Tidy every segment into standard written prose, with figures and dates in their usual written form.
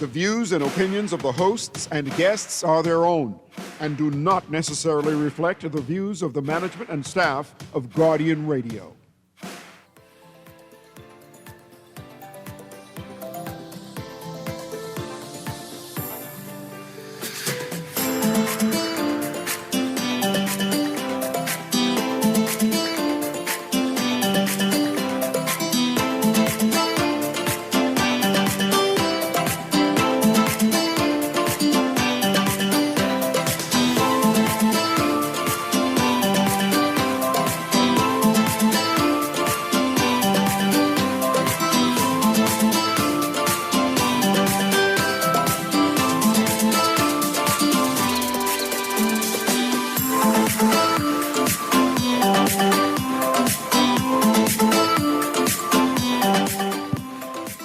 The views and opinions of the hosts and guests are their own and do not necessarily reflect the views of the management and staff of Guardian Radio.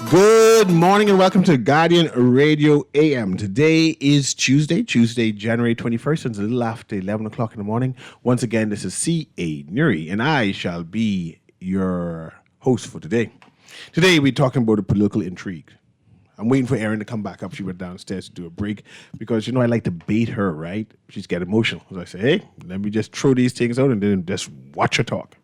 Good morning and welcome to Guardian Radio AM. Today is Tuesday, January 21st, and it's a little after 11 o'clock in the morning. Once again, this is C.A. Newry, and I shall be your host for today. Today, we're talking about a political intrigue. I'm waiting for Erin to come back up. She went downstairs to do a break because, I like to bait her, right? She's get emotional. So I say, hey, let me just throw these things out and then just watch her talk.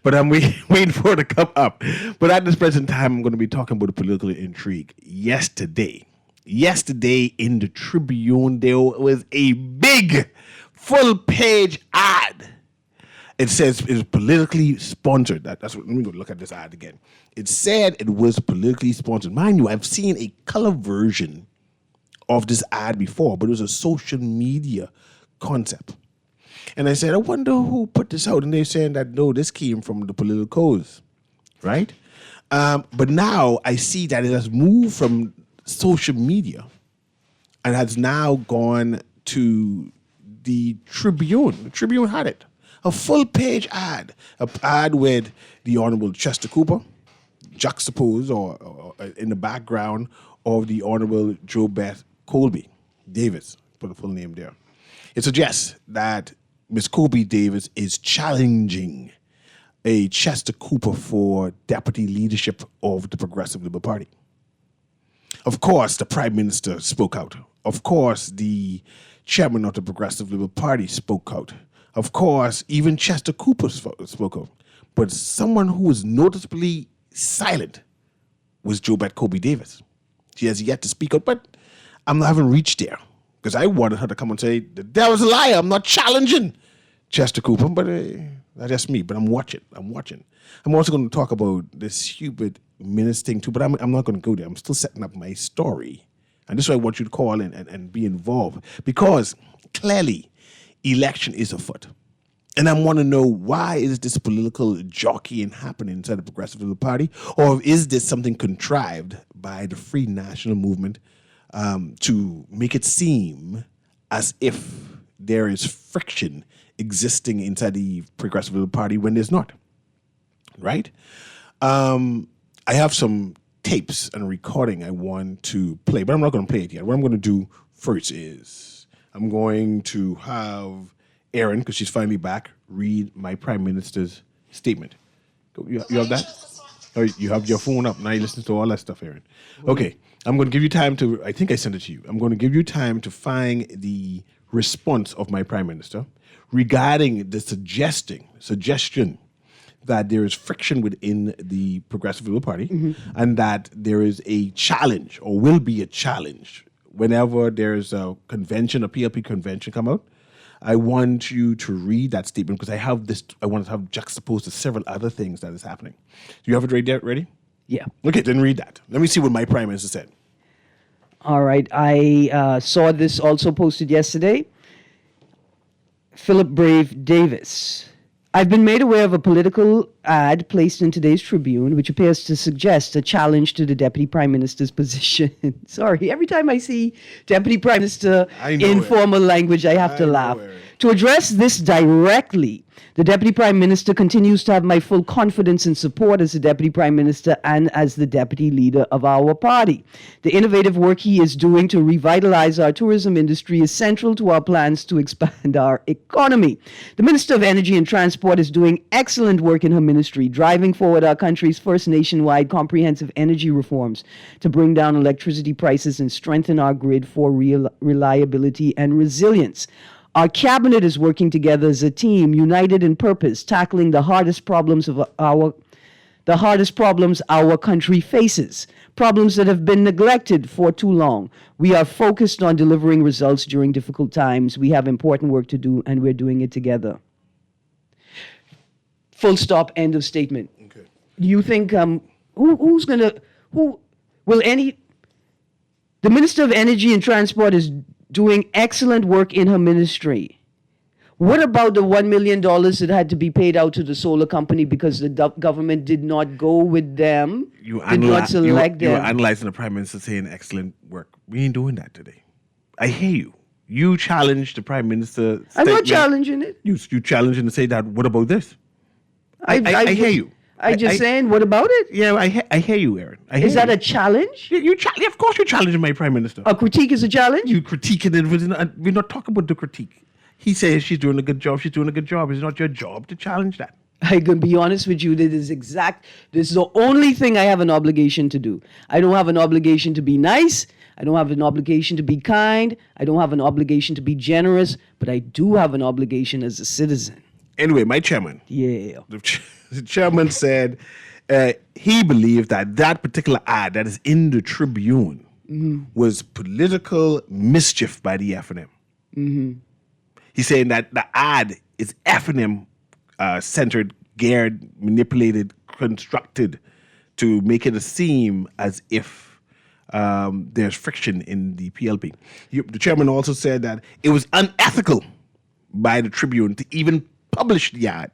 But I'm waiting for her to come up. But at this present time, I'm going to be talking about a political intrigue. Yesterday in the Tribune, there was a big full-page ad. It says it's politically sponsored. That's what. Let me go look at this ad again. It said it was politically sponsored. Mind you, I've seen a color version of this ad before, but it was a social media concept. And I said, I wonder who put this out. And they're saying that, no, this came from the political cause, right? But now I see that it has moved from social media and has now gone to the Tribune. The Tribune had it. A full-page ad. An ad with the Honorable Chester Cooper, juxtaposed or in the background of the Honorable JoBeth Colby Davis, put the full name there. It suggests that Ms. Colby Davis is challenging a Chester Cooper for deputy leadership of the Progressive Liberal Party. Of course, the Prime Minister spoke out. Of course, the chairman of the Progressive Liberal Party spoke out. Of course, even Chester Cooper spoke out. But someone who was noticeably silent was JoBeth Colby Davis. She has yet to speak out, but I haven't reached there. Because I wanted her to come and say, the devil's a liar, I'm not challenging Chester Cooper, but that's just me. But I'm watching. I'm also going to talk about this stupid minutes thing too, but I'm not going to go there. I'm still setting up my story. And this is why I want you to call in and be involved. Because clearly, election is afoot. And I want to know, why is this political jockeying happening inside the Progressive Liberal Party? Or is this something contrived by the Free National Movement to make it seem as if there is friction existing inside the Progressive Liberal Party when there's not, right? I have some tapes and recording I want to play, but I'm not going to play it yet. What I'm going to do first is I'm going to have Erin, because she's finally back, read my Prime Minister's statement. You have that? Oh, you have your phone up. Now you listen to all that stuff, Erin. Okay. I'm going to give you time to, I think I sent it to you. I'm going to give you time to find the response of my Prime Minister regarding the suggestion that there is friction within the Progressive Liberal Party and that there is a challenge or will be a challenge whenever there's a convention, a PLP convention come out. I want you to read that statement because I want to have juxtaposed to several other things that is happening. Do you have it ready? Yeah. Okay, then read that. Let me see what my Prime Minister said. All right. I saw this also posted yesterday. Philip Brave Davis. I've been made aware of a political ad placed in today's Tribune, which appears to suggest a challenge to the Deputy Prime Minister's position. Sorry, every time I see Deputy Prime Minister in formal language, I have to laugh. To address this directly, the Deputy Prime Minister continues to have my full confidence and support as the Deputy Prime Minister and as the Deputy Leader of our party. The innovative work he is doing to revitalize our tourism industry is central to our plans to expand our economy. The Minister of Energy and Transport is doing excellent work in her ministry, driving forward our country's first nationwide comprehensive energy reforms to bring down electricity prices and strengthen our grid for reliability and resilience. Our cabinet is working together as a team, united in purpose, tackling the hardest problems our country faces, problems that have been neglected for too long. We are focused on delivering results during difficult times. We have important work to do, and we're doing it together. Full stop, end of statement. Okay. Do you think, the Minister of Energy and Transport is doing excellent work in her ministry. What about the $1 million that had to be paid out to the solar company because the government did not go with them, did not select them? You were analyzing the Prime Minister saying excellent work. We ain't doing that today. I hear you. You challenged the Prime Minister. I'm not challenging it. You challenged him to say that, what about this? I hear you. Saying, what about it? Yeah, I hear you, Aaron. Is that a challenge? Of course you're challenging my Prime Minister. A critique is a challenge? You critiquing it. We're not talking about the critique. He says she's doing a good job. She's doing a good job. It's not your job to challenge that. I can be honest with you. This is the only thing I have an obligation to do. I don't have an obligation to be nice. I don't have an obligation to be kind. I don't have an obligation to be generous. But I do have an obligation as a citizen. Anyway, my chairman. Yeah. The chairman said he believed that particular ad that is in the Tribune was political mischief by the FNM. Mm-hmm. He's saying that the ad is FNM centered, geared, manipulated, constructed to make it seem as if there's friction in the PLP. The chairman also said that it was unethical by the Tribune to even publish the ad.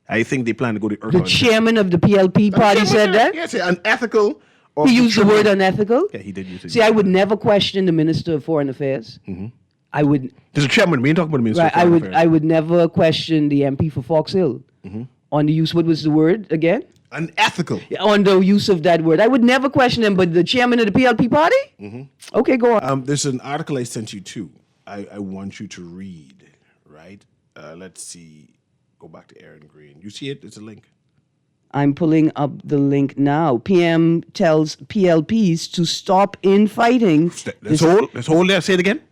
I think they plan to go to Earth. The chairman of the PLP party said that? Yes, unethical. He used the word unethical? Yeah, he did use it. See, I would never question the Minister of Foreign Affairs. Mm-hmm. I would. There's a chairman. We ain't talking about the Minister of Foreign Affairs. I would never question the MP for Fox Hill on the use. What was the word again? Unethical. On the use of that word. I would never question him, but the chairman of the PLP party? Mm-hmm. Okay, go on. There's an article I sent you too. I want you to read, right? Let's see. Go back to Aaron Green. You see it? It's a link. I'm pulling up the link now. PM tells PLPs to stop infighting. Let's hold there. Say it again.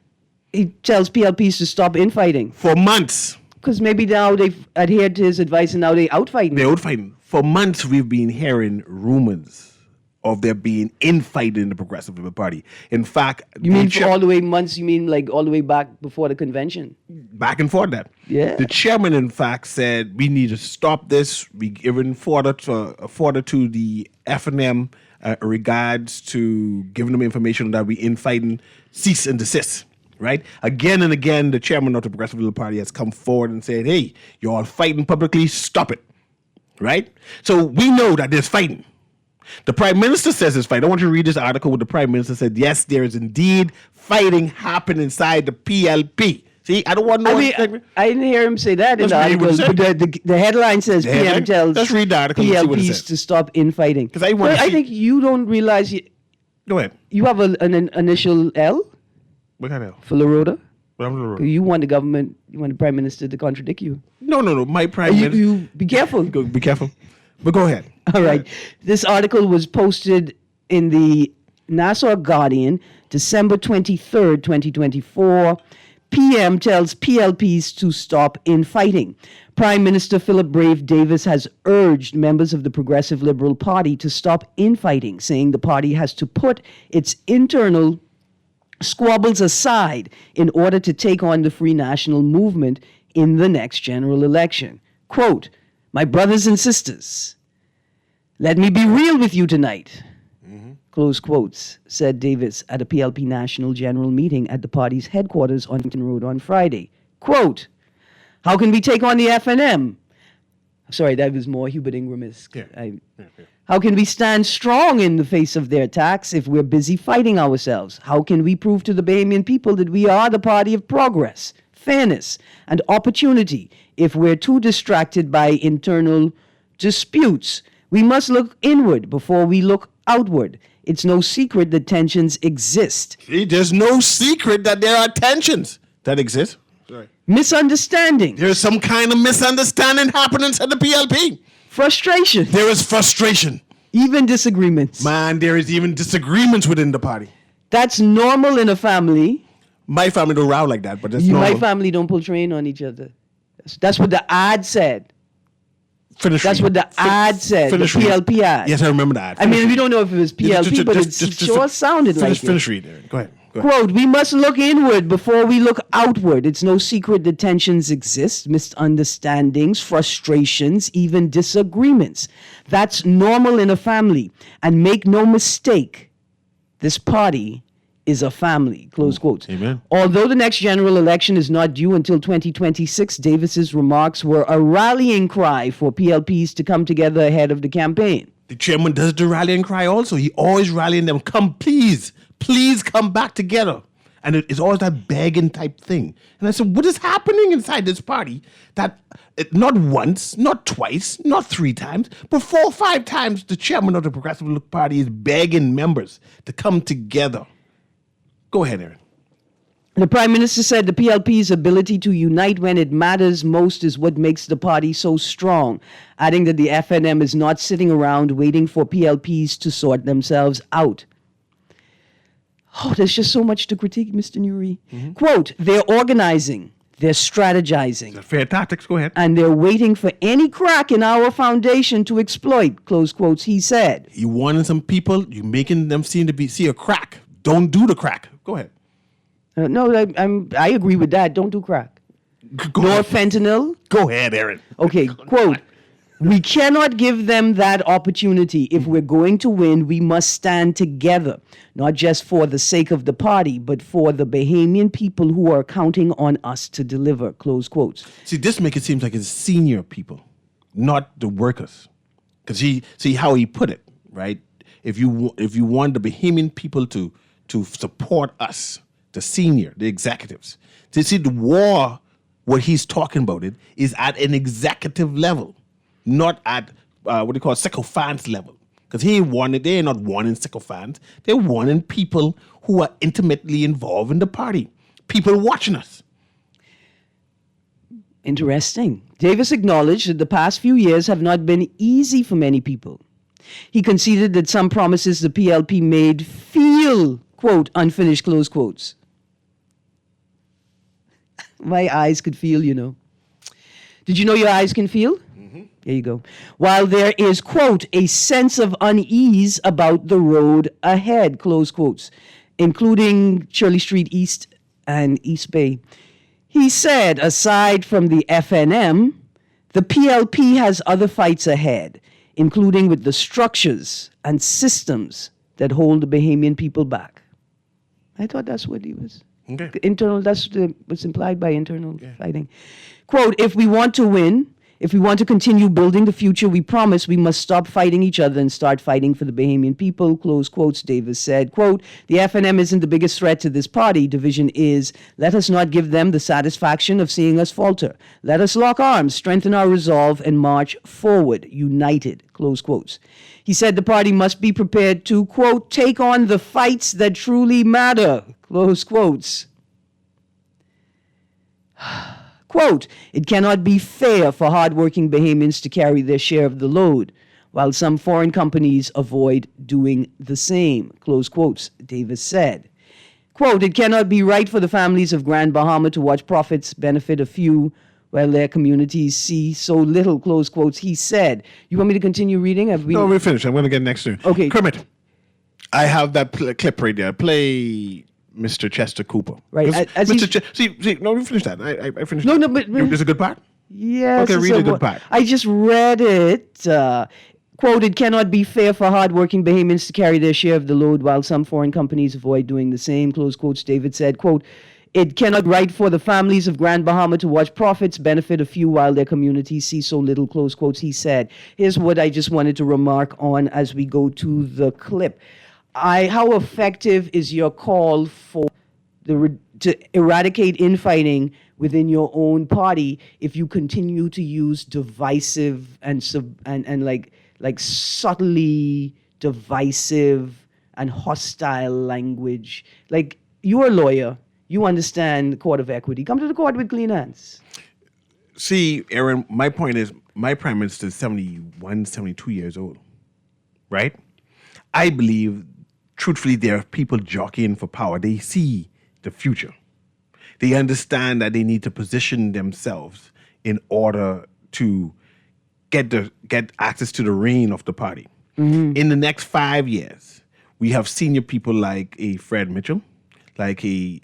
He tells PLPs to stop infighting. For months. Because maybe now they've adhered to his advice and now they're outfighting. They're outfighting. For months we've been hearing rumors of there being infighting in the Progressive Liberal Party. In fact... You mean for all the way months? You mean like all the way back before the convention? Back and forth that. Yeah. The chairman, in fact, said we need to stop this. We given further to the FNM regards to giving them information that we infighting, cease and desist. Right? Again and again, the chairman of the Progressive Liberal Party has come forward and said, hey, you're all fighting publicly, stop it. Right? So we know that there's fighting. The Prime Minister says it's fighting. I want you to read this article where the Prime Minister said, yes, there is indeed fighting happening inside the PLP. See, I don't want to know. I didn't hear him say that in the article. But the headline says PM tells Let's read the article PLPs to stop infighting. Because I think you don't realize. Go ahead. You have an initial L? What kind of L? For Laroda? You want the government, you want the Prime Minister to contradict you. No. My Prime Minister. You be careful. Be careful. But go ahead. All right. This article was posted in the Nassau Guardian, December 23rd, 2024. PM tells PLPs to stop infighting. Prime Minister Philip Brave Davis has urged members of the Progressive Liberal Party to stop infighting, saying the party has to put its internal squabbles aside in order to take on the Free National Movement in the next general election. Quote, my brothers and sisters, let me be real with you tonight. Close quotes, said Davis at a PLP National General Meeting at the party's headquarters on Huntington Road on Friday. Quote, how can we take on the FNM? Sorry, that was more Hubert Ingram-esque. How can we stand strong in the face of their attacks if we're busy fighting ourselves? How can we prove to the Bahamian people that we are the party of progress, fairness, and opportunity. If we're too distracted by internal disputes, we must look inward before we look outward. It's no secret that tensions exist. See, there's no secret that there are tensions that exist. Sorry. Misunderstanding, There's some kind of misunderstanding happening at the PLP. frustration, There is frustration. even disagreements. Man, there is even disagreements within the party. That's normal in a family. My family don't row like that, but that's My normal. family don't pull train on each other. That's what the ad said. Finish That's reading. what the ad said, the finish reading. PLP ad. Yes, I remember that. I mean, we don't know if it was PLP, but it sure sounded like it. Finish reading. Go ahead. Quote, we must look inward before we look outward. It's no secret that tensions exist, misunderstandings, frustrations, even disagreements. That's normal in a family. And make no mistake, this party is a family, close quotes. Amen. Although the next general election is not due until 2026, Davis's remarks were a rallying cry for PLPs to come together ahead of the campaign. The chairman does the rallying cry also. He always rallying them, come please come back together. And it's always that begging type thing. And I said, what is happening inside this party that not once, not twice, not 3 times, but 4 or 5 times the chairman of the Progressive Party is begging members to come together. Go ahead, Aaron. The Prime Minister said the PLP's ability to unite when it matters most is what makes the party so strong, adding that the FNM is not sitting around waiting for PLPs to sort themselves out. Oh, there's just so much to critique, Mr. Newry. Quote, they're organizing, they're strategizing, Fair tactics, go ahead. and they're waiting for any crack in our foundation to exploit, close quotes, he said. You wanting some people, you making them see a crack. Don't do the crack. Go ahead. No, I agree with that. Don't do crack. Go Nor ahead. fentanyl. Go ahead, Aaron. Okay, quote, we cannot give them that opportunity. If we're going to win, we must stand together, not just for the sake of the party, but for the Bahamian people who are counting on us to deliver, close quotes. See, this make it seem like it's senior people, not the workers. Because see how he put it, right? If you want the Bahamian people to support us, the executives, to see the war, what he's talking about it is at an executive level, not at what they call sycophants level. Because they ain't not wanting sycophants. They're wanting people who are intimately involved in the party, people watching us. Interesting. Davis acknowledged that the past few years have not been easy for many people. He conceded that some promises the PLP made feel, quote, unfinished, close quotes. My eyes could feel, you know. Did you know your eyes can feel? There you go. While there is, quote, a sense of unease about the road ahead, close quotes, including Shirley Street East and East Bay. He said, aside from the FNM, the PLP has other fights ahead, including with the structures and systems that hold the Bahamian people back. I thought that's what he was. Okay. Internal, that's what's implied by internal fighting. Quote, if we want to win, if we want to continue building the future we promise, we must stop fighting each other and start fighting for the Bahamian people, close quotes, Davis said. Quote, the FNM isn't the biggest threat to this party. Division is. Let us not give them the satisfaction of seeing us falter. Let us lock arms, strengthen our resolve, and march forward, united, close quotes. He said the party must be prepared to, quote, take on the fights that truly matter, close quotes. Quote, it cannot be fair for hardworking Bahamians to carry their share of the load, while some foreign companies avoid doing the same, close quotes, Davis said. Quote, it cannot be right for the families of Grand Bahama to watch profits benefit a few while their communities see so little, close quotes, he said. You want me to continue reading? No, we're finished. I'm going to get next to Okay. Kermit, I have that clip right there. Play Mr. Chester Cooper. Right, as see, no, we finished that. I finished. No, that. no, but- There's a good part. Yes. Okay, it's read a good part. I just read it. Quote, it cannot be fair for hardworking Bahamians to carry their share of the load while some foreign companies avoid doing the same, close quotes, David said. Quote, it cannot be right for the families of Grand Bahama to watch profits benefit a few while their communities see so little, close quotes, he said. Here's what I just wanted to remark on as we go to the clip. How effective is your call for to eradicate infighting within your own party if you continue to use divisive and like subtly divisive and hostile language. Like, you're a lawyer, you understand the court of equity. Come to the court with clean hands. See, Aaron, my point is my prime minister is 71, 72 years old, right? I believe, truthfully, there are people jockeying for power. They see the future. They understand that they need to position themselves in order to get access to the reign of the party. In the next 5 years, we have senior people like a Fred Mitchell, like a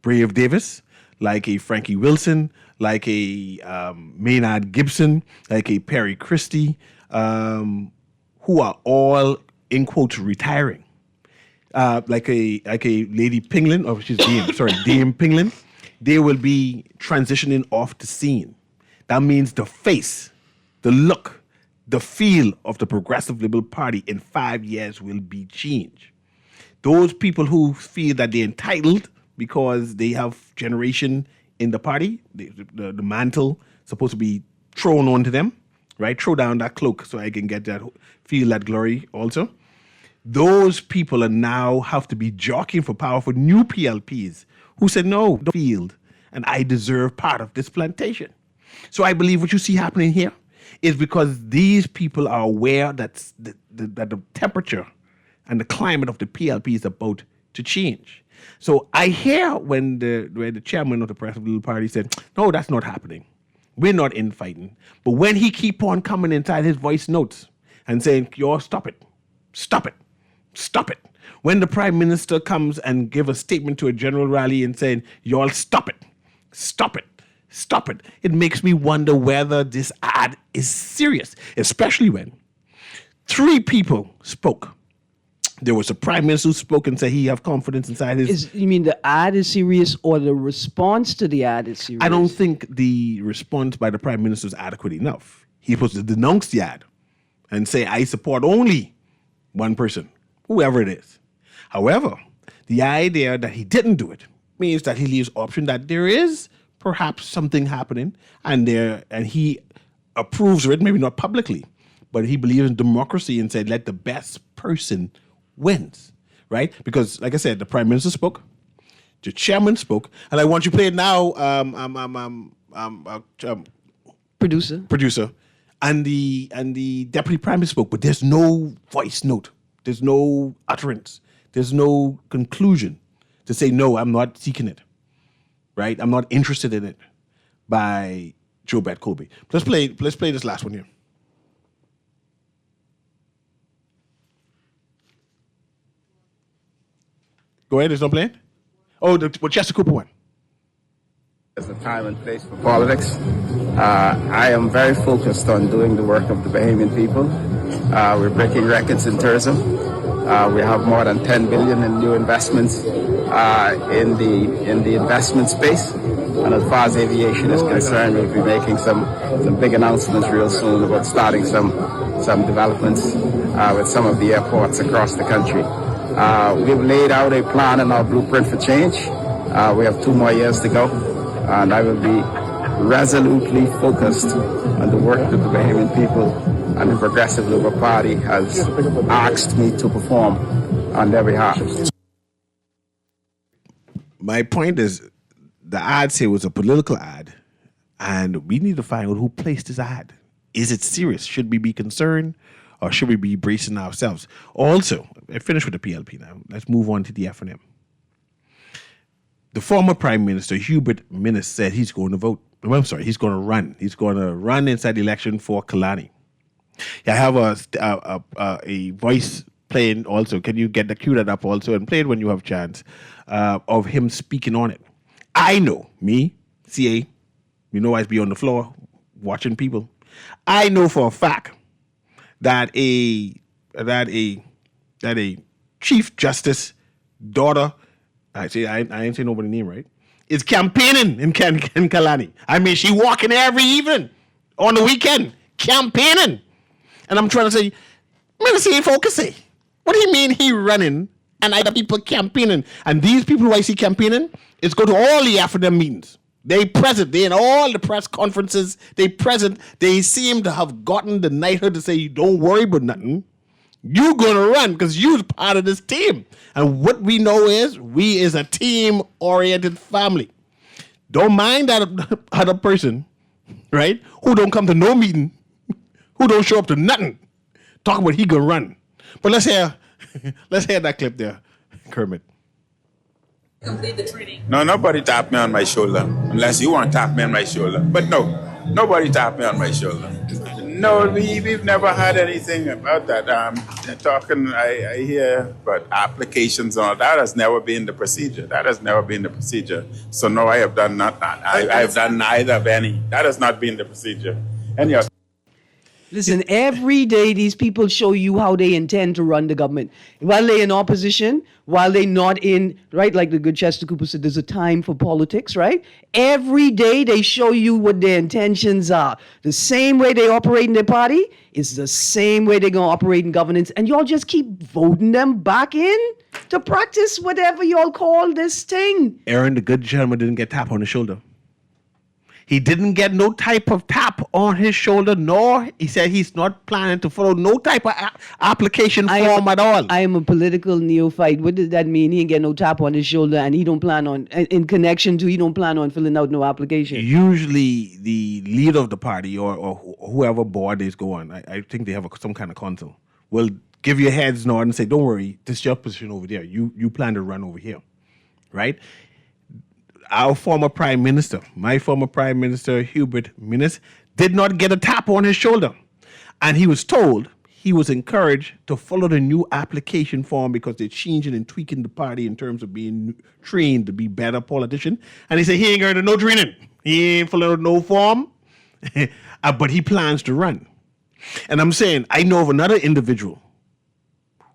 Brave Davis, like a Frankie Wilson, like a Maynard Gibson, like a Perry Christie, who are all, in quotes, retiring. Like a Lady Pinglin, or she's Dame Pinglin, they will be transitioning off the scene. That means the face, the look, the feel of the Progressive Liberal Party in 5 years will be changed. Those people who feel that they're entitled because they have generation in the party, the mantle supposed to be thrown onto them, right? Throw down that cloak so I can feel that glory also. Those people are now have to be jockeying for power for new PLPs who said, no, the field, and I deserve part of this plantation. So I believe what you see happening here is because these people are aware that the temperature and the climate of the PLP is about to change. So I hear when the chairman of the Progressive Liberal Party said, no, that's not happening. We're not infighting. But when he keep on coming inside his voice notes and saying, y'all stop it, stop it, stop it. When the prime minister comes and give a statement to a general rally and saying, y'all stop it, stop it, stop it. It makes me wonder whether this ad is serious, especially when 3 people spoke. There was a prime minister who spoke and said he have confidence inside his... You mean the ad is serious or the response to the ad is serious? I don't think the response by the prime minister is adequate enough. He's supposed to denounce the ad and say, I support only one person, whoever it is. However, the idea that he didn't do it means that he leaves option that there is perhaps something happening and he approves of it, maybe not publicly, but he believes in democracy and said, let the best person wins, right? Because, like I said, the prime minister spoke, the chairman spoke, and I want you to play it now. Producer, and the deputy prime minister spoke, but there's no voice note, there's no utterance, there's no conclusion to say no, I'm not seeking it, right? I'm not interested in it by Joe Bet Colby. Let's play this last one here. Go ahead, there's no playing? Oh, the Chester Cooper one. There's a time and place for politics. I am very focused on doing the work of the Bahamian people. We're breaking records in tourism. We have more than 10 billion in new investments in the investment space. And as far as aviation is concerned, we'll be making some big announcements real soon about starting some developments with some of the airports across the country. We've laid out a plan and our blueprint for change. We have 2 more years to go, and I will be resolutely focused on the work that the Bahamian people and the Progressive Liberal Party has asked me to perform on their behalf. My point is, the ad here was a political ad, and we need to find out who placed this ad. Is it serious? Should we be concerned? Or should we be bracing ourselves? Also, I finished with the PLP now. Let's move on to the FNM. The former Prime Minister, Hubert Minnis, said he's going to vote. I'm sorry, he's going to run. He's going to run inside the election for Kalani. I have a voice playing also. Can you get the cue that up also and play it when you have a chance of him speaking on it? I know, me, CA, you know I'd be on the floor watching people. I know for a fact that a Chief Justice daughter, I ain't saying nobody's name right, is campaigning in Kalani. I mean, she walking every evening on the weekend, campaigning. And I'm trying to say, man, see, focus. What do you mean he running and other people campaigning. And these people who I see campaigning is go to all the African meetings. They present. They in all the press conferences. They present. They seem to have gotten the knighthood to say, don't worry about nothing. You gonna run because you're part of this team. And what we know is we is a team-oriented family. Don't mind that other person, right? Who don't come to no meeting, who don't show up to nothing. Talk about he gonna run. But let's hear that clip there, Kermit. Complete the training. No, nobody tapped me on my shoulder, unless you want to tap me on my shoulder. But no, nobody tapped me on my shoulder. No, we've never had anything about that. I hear, but applications and all that has never been the procedure. That has never been the procedure. So no, I have done not that. I have done neither of any. That has not been the procedure. Any of Listen, every day these people show you how they intend to run the government. While they're in opposition, while they're not in, right, like the good Chester Cooper said, there's a time for politics, right? Every day they show you what their intentions are. The same way they operate in their party is the same way they're going to operate in governance. And y'all just keep voting them back in to practice whatever y'all call this thing. Aaron, the good gentleman, didn't get tap on the shoulder. He didn't get no type of tap on his shoulder, nor he said he's not planning to follow no type of application form at all. I am a political neophyte. What does that mean? He ain't get no tap on his shoulder, and he don't plan on, in connection to, he don't plan on filling out no application. Usually, the leader of the party or whoever board they go on, I think they have some kind of council, will give you a heads nod and say, "Don't worry, this is your position over there. You plan to run over here, right?" Our former prime minister, my former prime minister, Hubert Minnis, did not get a tap on his shoulder. And he was told, he was encouraged to follow the new application form because they're changing and tweaking the party in terms of being trained to be better politician. And he said he ain't going to no training. He ain't following no form, but he plans to run. And I'm saying, I know of another individual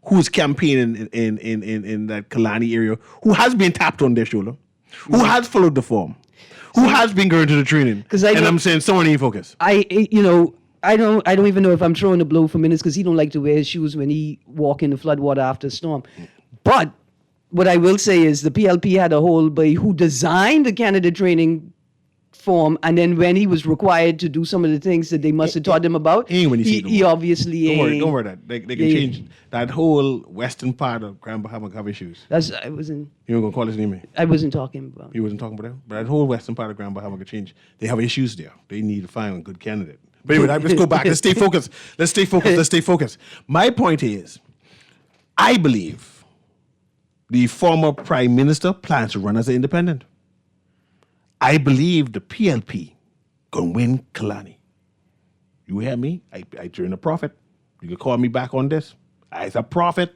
who's campaigning in that Kalani area who has been tapped on their shoulder, who has followed the form, who has been going to the training. I'm saying someone ain't focused. I don't even know if I'm throwing a blow for minutes because he don't like to wear his shoes when he walk in the floodwater after a storm. But what I will say is the PLP had a whole boy who designed the candidate training form, and then when he was required to do some of the things that they must have taught him about, he obviously don't worry that they can change that whole western part of Grand Bahama have issues. I wasn't. You were gonna call his name? I wasn't talking about. You wasn't talking about that, but that whole western part of Grand Bahama could change. They have issues there. They need to find a good candidate. But anyway, let's go back. Let's stay focused. Let's stay focused. My point is, I believe the former prime minister plans to run as an independent. I believe the PLP gonna win Kalani. You hear me? I turn a prophet. You can call me back on this. I's a prophet.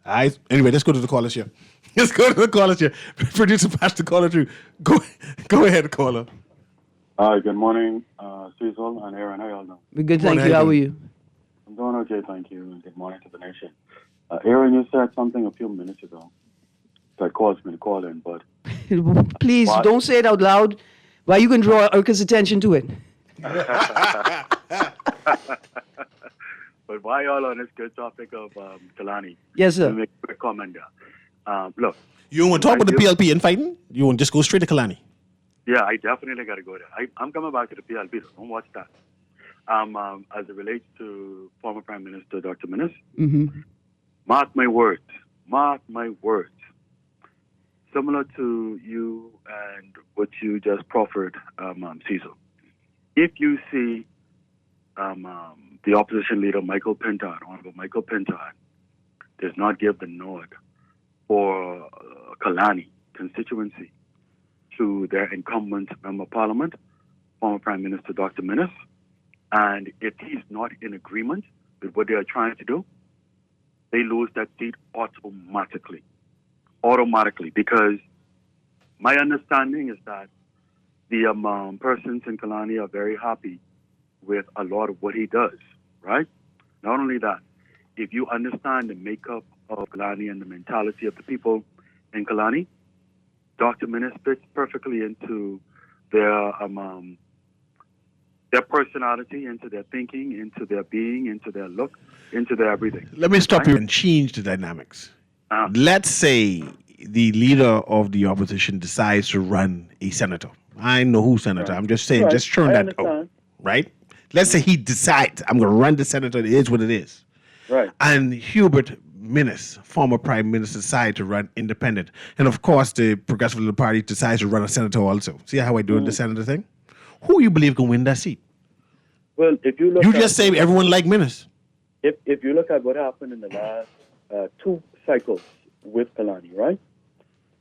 Anyway, let's go to the callers here. Let's go to the callers here. Producer Pastor caller through. Go ahead, caller. Hi, good morning, Cecil and Aaron. How y'all doing? We're good, thank you. How are you? I'm doing okay, thank you, and good morning to the nation. Aaron, you said something a few minutes ago that caused me to call in, but please don't say it out loud. Why you can draw Urka's attention to it? But why y'all on this good topic of Kalani? Yes, sir. Let me make a quick comment there. Look. You want to talk about the PLP and fighting? You want to just go straight to Kalani? Yeah, I definitely got to go there. I'm coming back to the PLP, so don't watch that. As it relates to former Prime Minister Dr. Minnis, mark my words. Similar to you and what you just proffered, Cecil. If you see the opposition leader, Honorable Michael Pintard, does not give the nod for Kalani constituency to their incumbent member of parliament, former Prime Minister Dr. Minnis, and if he's not in agreement with what they are trying to do, they lose that seat automatically, because my understanding is that the persons in Kalani are very happy with a lot of what he does, right? Not only that, if you understand the makeup of Kalani and the mentality of the people in Kalani, Dr. Minnis fits perfectly into their personality, into their thinking, into their being, into their look, into their everything. Let me stop you and change the dynamics. Let's say the leader of the opposition decides to run a senator. I know who senator. Right. I'm just saying, Right. just throwing I that out, understand. right? Let's say he decides, I'm going to run the senator. It is what it is. Right. And Hubert Minnis, former prime minister, decided to run independent. And of course, the Progressive Liberal Party decides to run a senator also. See how I do the senator thing? Who you believe can win that seat? Well, if you look You at, just say everyone like Minnis. if you look at what happened in the last 2 cycles with Kalani, right?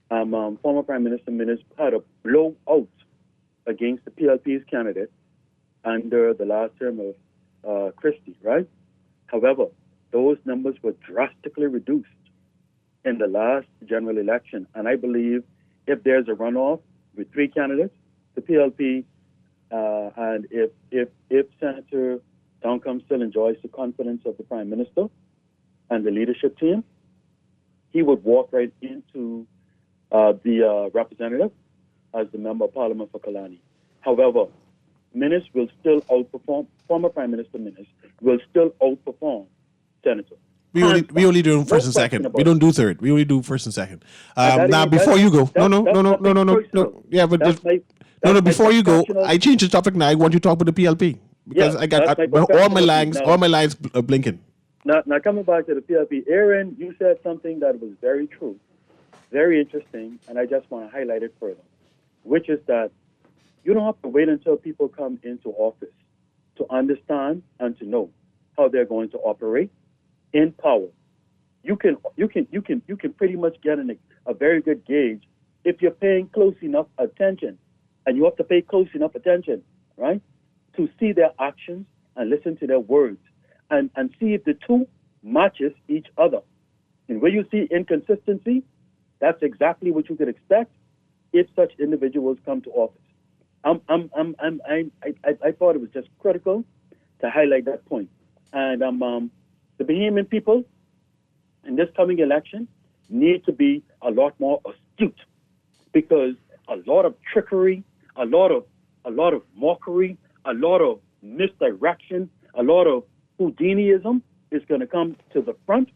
Former Prime Minister Minnis had a blowout against the PLP's candidate under the last term of Christie, right? However, those numbers were drastically reduced in the last general election. And I believe if there's a runoff with 3 candidates, the PLP, and if Senator Duncombe still enjoys the confidence of the Prime Minister and the leadership team, he would walk right into the representative as the Member of Parliament for Kalani. However, Minnis will still outperform, former Prime Minister Minnis will still outperform Senator. We only do first and second. We don't do third. We only do first and second. Now, before you go, no. Yeah, but before you go, I changed the topic now. I want you to talk about the PLP because I got all my lines are blinking. Now, coming back to the PLP, Aaron, you said something that was very true, very interesting, and I just want to highlight it further, which is that you don't have to wait until people come into office to understand and to know how they're going to operate in power. You can pretty much get a very good gauge if you're paying close enough attention, and you have to pay close enough attention, right, to see their actions and listen to their words, and see if the two matches each other. And where you see inconsistency, that's exactly what you could expect if such individuals come to office. I thought it was just critical to highlight that point. And the Bahamian people in this coming election need to be a lot more astute, because a lot of trickery, a lot of mockery, a lot of misdirection, a lot of Houdiniism is going to come to the front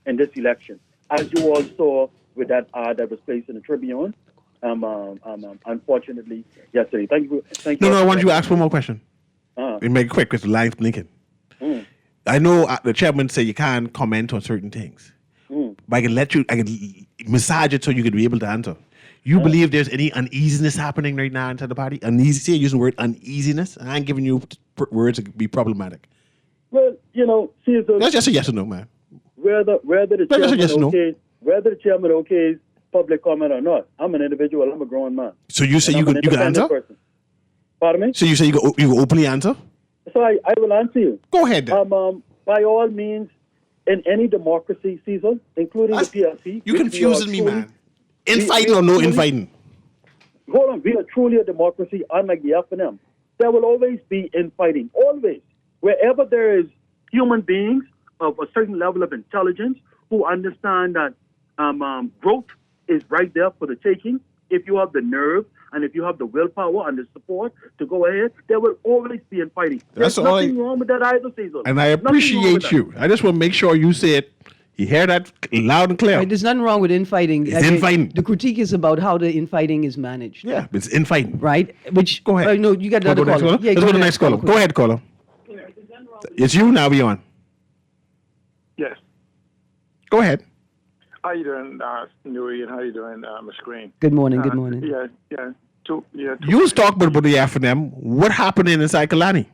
in this election, as you all saw with that ad that was placed in the Tribune. Unfortunately, yesterday. Thank you. No, I want you to ask one more question. And make it quick because the line's blinking. I know the chairman said you can't comment on certain things, but I can massage it so you could be able to answer. You believe there's any uneasiness happening right now inside the party? Uneasy, using the word uneasiness. I ain't giving you words that could be problematic. Well, see, That's just a yes or no, man. Whether the chairman okays public comment or not, I'm an individual. I'm a grown man. So you say you could answer? Person. Pardon me? So you say you go openly answer? So I will answer you. Go ahead then. By all means, in any democracy, Cecil, including the PLC. You confusing me, man. Infighting or no infighting? Hold on. We are truly a democracy, unlike the F&M. There will always be infighting. Always. Wherever there is human beings of a certain level of intelligence who understand that growth is right there for the taking, if you have the nerve and if you have the willpower and the support to go ahead, there will always be infighting. There's nothing wrong with that either, Cecil. And I appreciate you. I just want to make sure you say it. You hear that loud and clear. Right, there's nothing wrong with infighting. It's infighting. The critique is about how the infighting is managed. Yeah, it's infighting. Right? Which, go ahead. No, you got another caller. Yeah, let's go to the next caller. Go ahead, caller. It's you now, beyond. Yes. Go ahead. How you doing, Newry, and how you doing, Ms. Green? Good morning. Good morning. Yeah. You was talking about the F&M. What happened inside Kalani?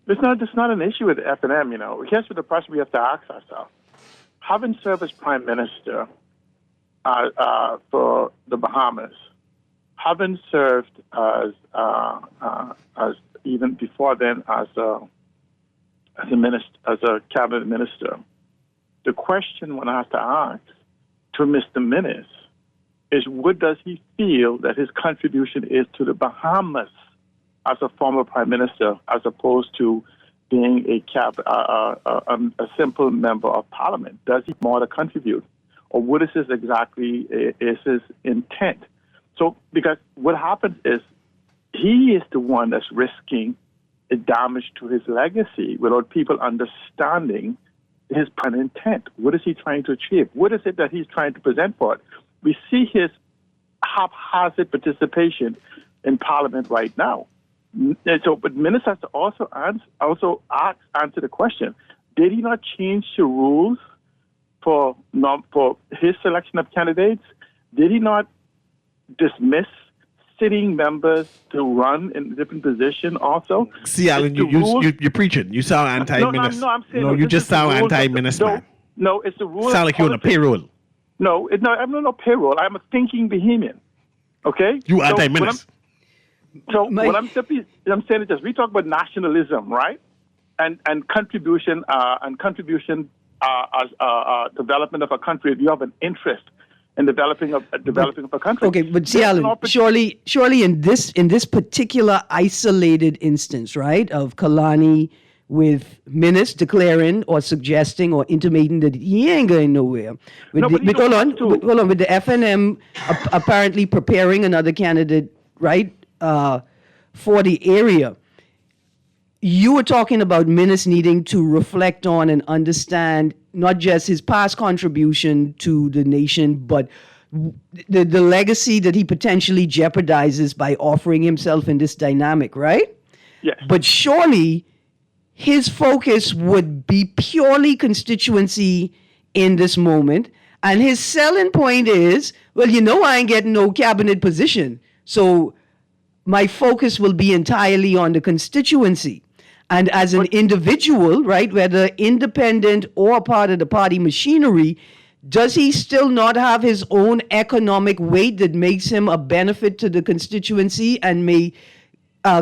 It's not an issue with the F&M. Here's what the question we have to ask ourselves: having served as Prime Minister for the Bahamas, having served as even before then as a cabinet minister, the question one has to ask to Mr. Minnis is, what does he feel that his contribution is to the Bahamas as a former prime minister, as opposed to being a simple member of parliament? Does he more to contribute, or what is his intent? So, because what happens is he is the one that's risking a damage to his legacy without people understanding his plan intent? What is he trying to achieve? What is it that he's trying to present for it? We see his haphazard participation in Parliament right now. And so, but ministers also answer the question: did he not change the rules for his selection of candidates? Did he not dismiss sitting members to run in different positions also? See, Alan, you're preaching. You sound anti-minister. No, I'm saying no, you just sound anti-minister. No, it's the rule. Sound like you're on a payroll. No, I'm not on a payroll. I'm a thinking bohemian. Okay? You anti-minister. So what I'm saying is this: we talk about nationalism, right? And contribution as development of a country. If you have an interest in developing of a country. Okay, but see, Alan, surely in this particular isolated instance, right, of Kalani with Minnis declaring or suggesting or intimating that he ain't going nowhere. Hold on, with the FNM apparently preparing another candidate, right, for the area. You were talking about Minnis needing to reflect on and understand not just his past contribution to the nation, but the legacy that he potentially jeopardizes by offering himself in this dynamic, right? Yes. But surely his focus would be purely constituency in this moment. And his selling point is, well, I ain't getting no cabinet position. So my focus will be entirely on the constituency. And as an individual, right, whether independent or part of the party machinery, does he still not have his own economic weight that makes him a benefit to the constituency and may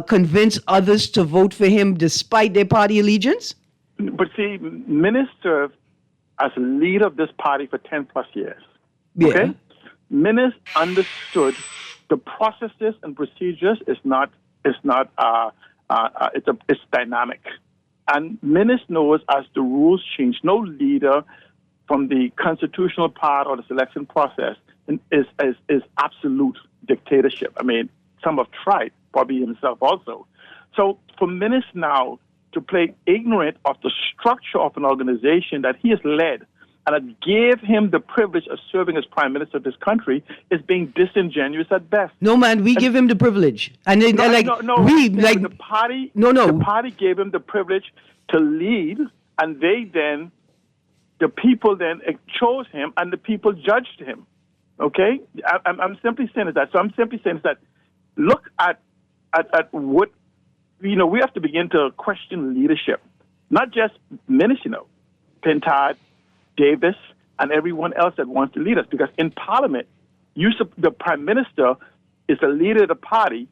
convince others to vote for him despite their party allegiance? But see, Minnis served as a leader of this party for 10 plus years. Yeah. Okay? Minnis understood the processes and procedures it's dynamic. And Minnis knows as the rules change, no leader from the constitutional part or the selection process is absolute dictatorship. I mean, some have tried, probably himself also. So for Minnis now to play ignorant of the structure of an organization that he has led and that gave him the privilege of serving as prime minister of this country is being disingenuous at best. No, man, we give him the privilege. And then, the party gave him the privilege to lead, and the people then chose him, and the people judged him. Okay? I'm simply saying that. So I'm simply saying that look at what, we have to begin to question leadership. Not just Minnis, Pintard, Davis, and everyone else that wants to lead us. Because in Parliament, the Prime Minister is the leader of the party,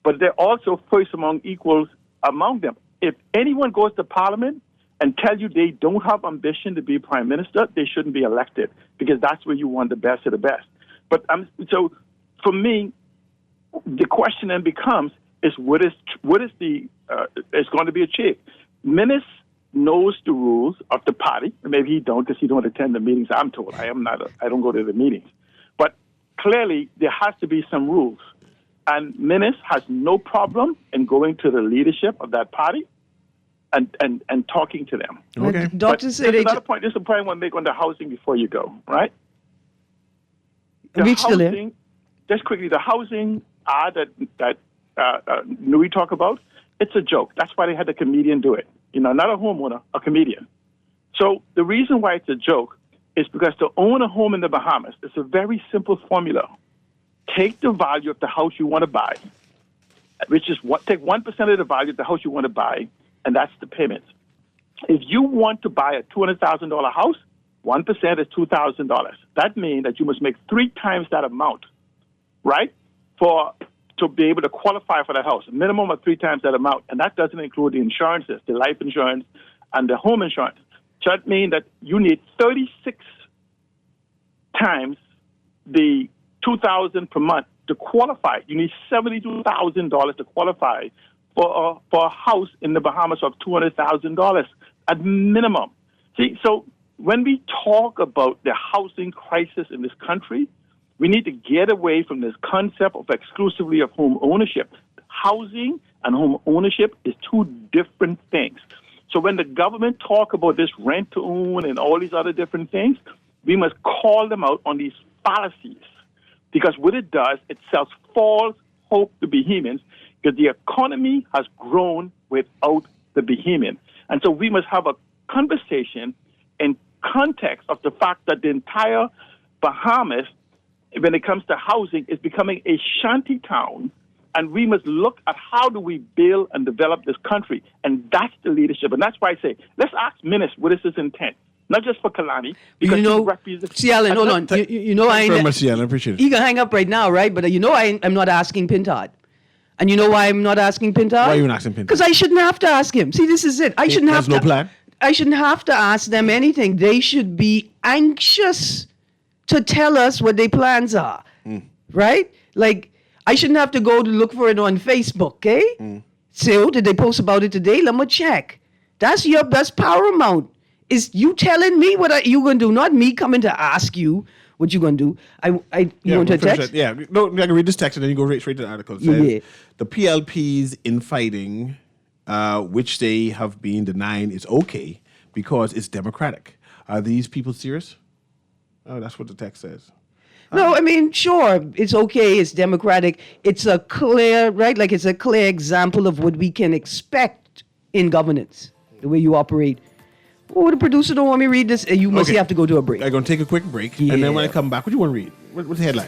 but they're also first among equals among them. If anyone goes to Parliament and tell you they don't have ambition to be Prime Minister, they shouldn't be elected, because that's where you want the best of the best. But so for me, the question then becomes, what is going to be achieved? Minnis knows the rules of the party. Maybe he don't, because he don't attend the meetings. I'm told I don't go to the meetings. But clearly there has to be some rules, and Minnis has no problem in going to the leadership of that party and talking to them. Okay. Doctor said another point. This is a point I want to make on the housing before you go. Right. Just quickly, the housing that Newry talk about, it's a joke. That's why they had the comedian do it. Not a homeowner, a comedian. So the reason why it's a joke is because to own a home in the Bahamas, it's a very simple formula. Take the value of the house you want to buy, take 1% of the value of the house you want to buy, and that's the payment. If you want to buy a $200,000 house, 1% is $2,000. That means that you must make 3 times that amount, right, to be able to qualify for that house. A minimum of 3 times that amount, and that doesn't include the insurances, the life insurance and the home insurance. So that means that you need 36 times the $2,000 per month to qualify. You need $72,000 to qualify for a house in the Bahamas of $200,000 at minimum. See, so when we talk about the housing crisis in this country, we need to get away from this concept of exclusively of home ownership. Housing and home ownership is 2 different things. So when the government talk about this rent to own and all these other different things, we must call them out on these fallacies. Because what it does, it sells false hope to Bahamians, because the economy has grown without the Bahamian. And so we must have a conversation in context of the fact that the entire Bahamas, when it comes to housing, is becoming a shanty town. And we must look at how do we build and develop this country. And that's the leadership. And that's why I say, let's ask Minnis what is his intent. Not just for Kalani. Because see, Alan, hold on. You know, Thank you very much, Alan. I appreciate it. You can hang up right now, right? But you know I'm not asking Pintard. And you know why I'm not asking Pintard? Why are you not asking Pintard? Because I shouldn't have to ask him. See, this is it. I shouldn't have to. There's no plan? I shouldn't have to ask them anything. They should be anxious to tell us what their plans are, right? Like, I shouldn't have to go to look for it on Facebook, eh? So, did they post about it today? Let me check. That's paramount. Is you telling me what you going to do, not me coming to ask you what you going to do. You want to text? Yeah, no, I can read this text and then you go straight to the article. It says, the PLP's infighting, which they have been denying, is okay because it's democratic. Are these people serious? Oh, that's what the text says. No, I mean, sure, it's okay, it's democratic. It's a clear, right? Like, it's a clear example of what we can expect in governance, the way you operate. Oh, the producer don't want me to read this. You must have to go to a break. I'm going to take a quick break. And then when I come back, what do you want to read? What's the headline?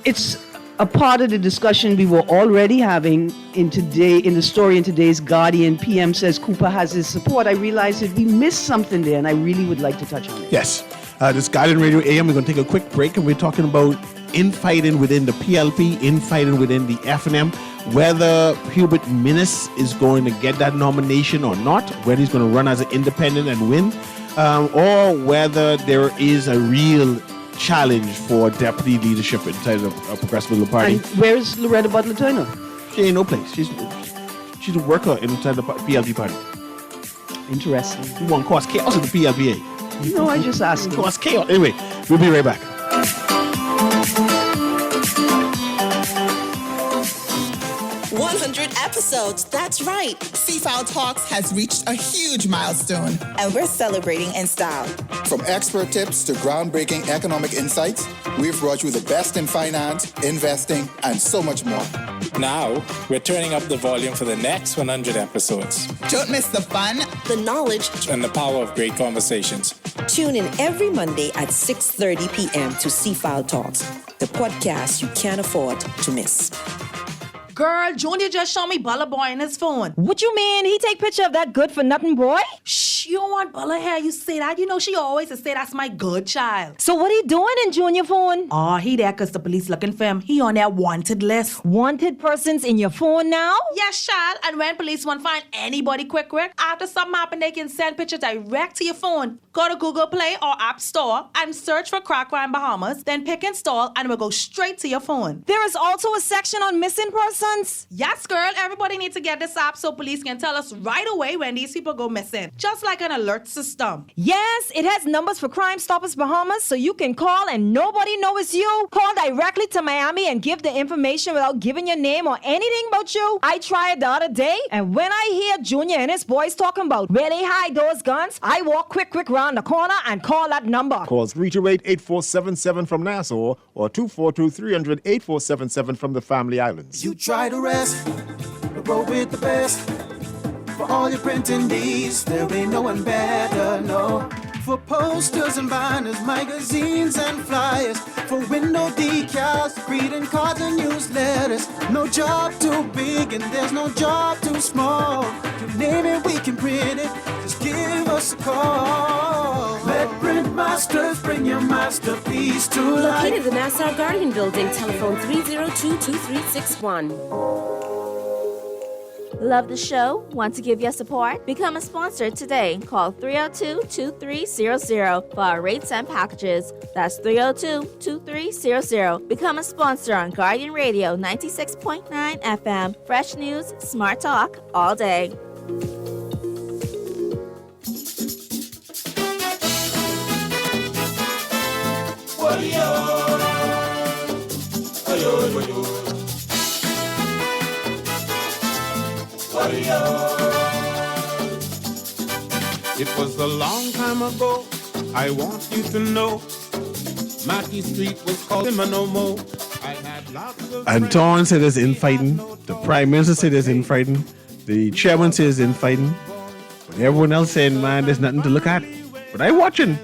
It's a part of the discussion we were already having in the story in today's Guardian. PM says Cooper has his support. I realized that we missed something there, and I really would like to touch on it. Yes. This Guardian Radio AM, we're going to take a quick break, and we're talking about infighting within the PLP, infighting within the FNM, whether Hubert Minnis is going to get that nomination or not, whether he's going to run as an independent and win, or whether there is a real challenge for deputy leadership inside of a Progressive Liberal Party. And where's Loretta Butler Turner? She ain't no place. She's a worker inside the PLP party. Interesting. She won't cause chaos in the PLPA. No, I just asked. Cause chaos. Anyway, we'll be right back. 100 episodes, that's right. CFAL Talks has reached a huge milestone. And we're celebrating in style. From expert tips to groundbreaking economic insights, we've brought you the best in finance, investing, and so much more. Now, we're turning up the volume for the next 100 episodes. Don't miss the fun, the knowledge, and the power of great conversations. Tune in every Monday at 6:30 p.m. to CFAL Talks, the podcast you can't afford to miss. Girl, Junior just showed me Bella Boy in his phone. What you mean? He take picture of that good-for-nothing boy? Shh, you don't want Bella here. You say that. You know she always say that's my good child. So what he doing in Junior phone? Oh, he there because the police looking for him. He on their wanted list. Wanted persons in your phone now? Yes, child. And when police want to find anybody quick, after something happen, they can send pictures direct to your phone. Go to Google Play or App Store and search for Crack Crime Bahamas. Then pick install and it will go straight to your phone. There is also a section on missing persons. Yes, girl. Everybody needs to get this app so police can tell us right away when these people go missing. Just like an alert system. Yes, it has numbers for Crime Stoppers Bahamas, so you can call and nobody knows it's you. Call directly to Miami and give the information without giving your name or anything about you. I tried the other day, and when I hear Junior and his boys talking about where they hide those guns, I walk quick round the corner and call that number. Call 328-8477 from Nassau or 242-300-8477 from the Family Islands. You try to rest, but roll with the best. For all your printing needs, there ain't no one better, no. For posters and banners, magazines and flyers. For window decals, greeting cards and newsletters. No job too big and there's no job too small. You name it, we can print it. Just give us a call. Let Print Masters bring your masterpiece to life. Located in the Nassau Guardian Building, telephone 302-2361. Love the show? Want to give your support? Become a sponsor today. Call 302-2300 for our rates and packages. That's 302-2300. Become a sponsor on Guardian Radio 96.9 FM. Fresh news, smart talk, all day. It was a long time ago. I want you to know. Mackey Street was called him no more. I had lots of Anton said there's infighting. The Prime Minister said there's infighting. The Chairman says infighting. But everyone else saying, man, there's nothing to look at. But I watching,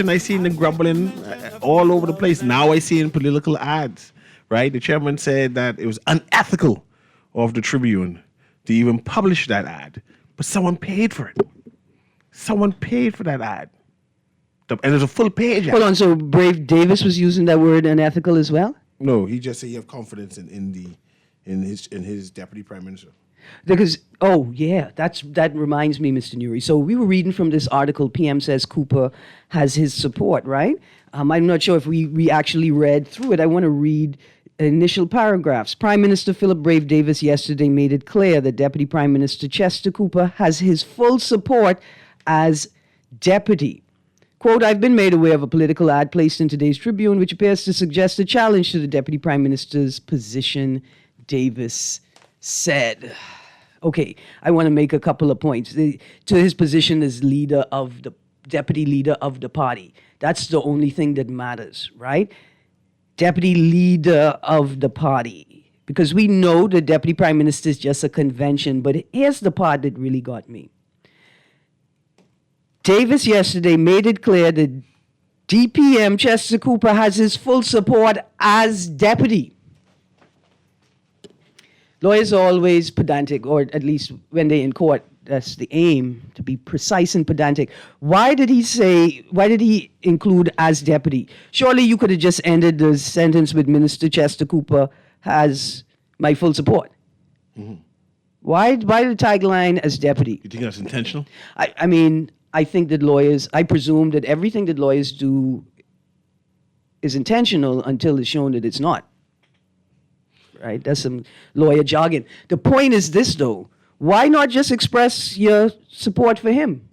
I seen them grumbling all over the place. Now I see in political ads, right? The Chairman said that it was unethical of the Tribune to even publish that ad. But someone paid for it. Someone paid for that ad. And there's a full page. Hold on, so Brave Davis was using that word unethical as well? No, he just said he have confidence in his deputy prime minister. Because, that reminds me, Mr. Newry. So we were reading from this article, PM says Cooper has his support, right? I'm not sure if we actually read through it. I want to read initial paragraphs. Prime Minister Philip Brave Davis yesterday made it clear that Deputy Prime Minister Chester Cooper has his full support as deputy. Quote, I've been made aware of a political ad placed in today's Tribune which appears to suggest a challenge to the Deputy Prime Minister's position, Davis said. Okay, I want to make a couple of points. To his position as deputy leader of the party. That's the only thing that matters, right? Deputy leader of the party. Because we know the Deputy Prime Minister is just a convention, but here's the part that really got me. Davis yesterday made it clear that DPM Chester Cooper has his full support as deputy. Lawyers are always pedantic, or at least when they're in court, that's the aim, to be precise and pedantic. Why did he include as deputy? Surely you could have just ended the sentence with Minister Chester Cooper has my full support. Mm-hmm. Why the tagline as deputy? You think that's intentional? I think that I presume that everything that lawyers do is intentional until it's shown that it's not. Right? That's some lawyer jargon. The point is this, though. Why not just express your support for him?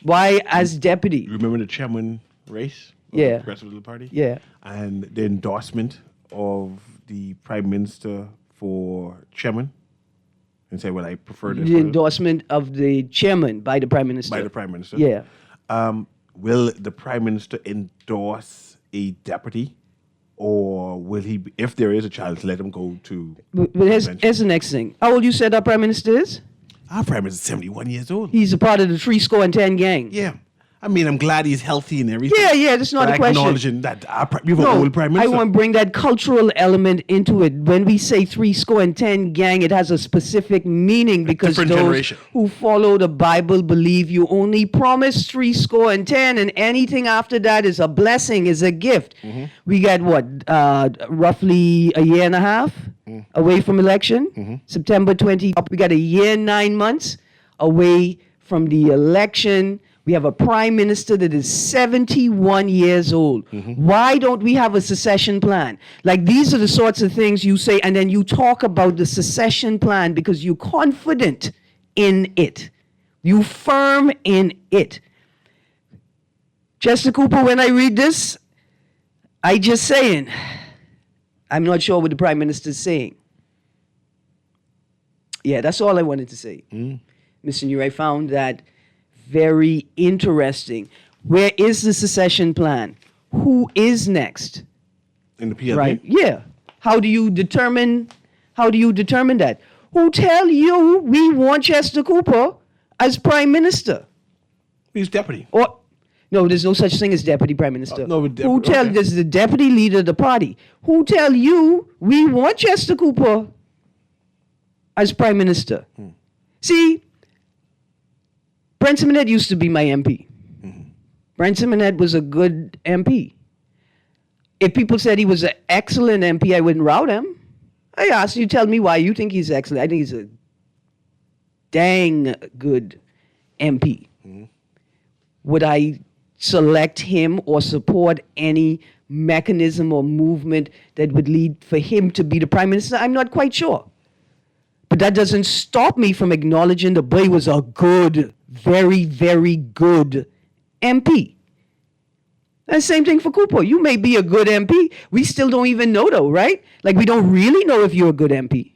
Why as deputy? You remember the chairman race? Yeah. The Progressive Party? Yeah. And the endorsement of the Prime Minister for chairman? And say, well, I prefer this. The endorsement of the chairman by the Prime Minister. By the Prime Minister. Yeah. Will the Prime Minister endorse a deputy? Or will he, if there is a challenge, let him go to... But here's the next thing. How old you said our Prime Minister is? Our Prime Minister is 71 years old. He's a part of the 310 gang. Yeah. I mean, I'm glad he's healthy and everything. Yeah, that's not a question. Acknowledging that we have an old Prime Minister. I want to bring that cultural element into it. When we say 310 gang, it has a specific meaning because those generation. Who follow the Bible believe you only promise 310 and anything after that is a blessing, is a gift. Mm-hmm. We got roughly a year and a half away from election. Mm-hmm. September 20, we got a year and 9 months away from the election. We have a prime minister that is 71 years old. Mm-hmm. Why don't we have a secession plan? Like, these are the sorts of things you say, and then you talk about the secession plan because you're confident in it. You firm in it. Chester Cooper, when I read this, I just saying, I'm not sure what the prime minister is saying. Yeah, that's all I wanted to say. Mr. Newry, I found that very interesting. Where is the secession plan? Who is next? In the PLP? Right. Yeah. How do you determine that? Who tell you we want Chester Cooper as prime minister? He's deputy. Or no, there's no such thing as deputy prime minister. This is the deputy leader of the party. Who tell you we want Chester Cooper as prime minister? See, Brent Simonette used to be my MP. Mm-hmm. Brent Simonette was a good MP. If people said he was an excellent MP, I wouldn't rout him. I asked you, tell me why you think he's excellent. I think he's a dang good MP. Mm-hmm. Would I select him or support any mechanism or movement that would lead for him to be the prime minister? I'm not quite sure. But that doesn't stop me from acknowledging the boy was a good, very, very good MP. And the same thing for Cooper. You may be a good MP. We still don't even know, though, right? Like, we don't really know if you're a good MP.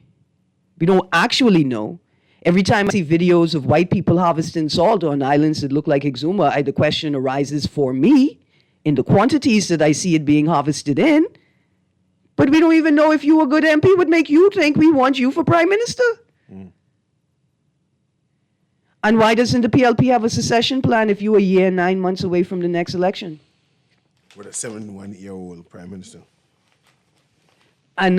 We don't actually know. Every time I see videos of white people harvesting salt on islands that look like Exuma, the question arises for me, in the quantities that I see it being harvested in, but we don't even know if you a good MP would make you think we want you for Prime Minister. And why doesn't the PLP have a secession plan if you're a year and 9 months away from the next election? With a 71-year-old Prime Minister. And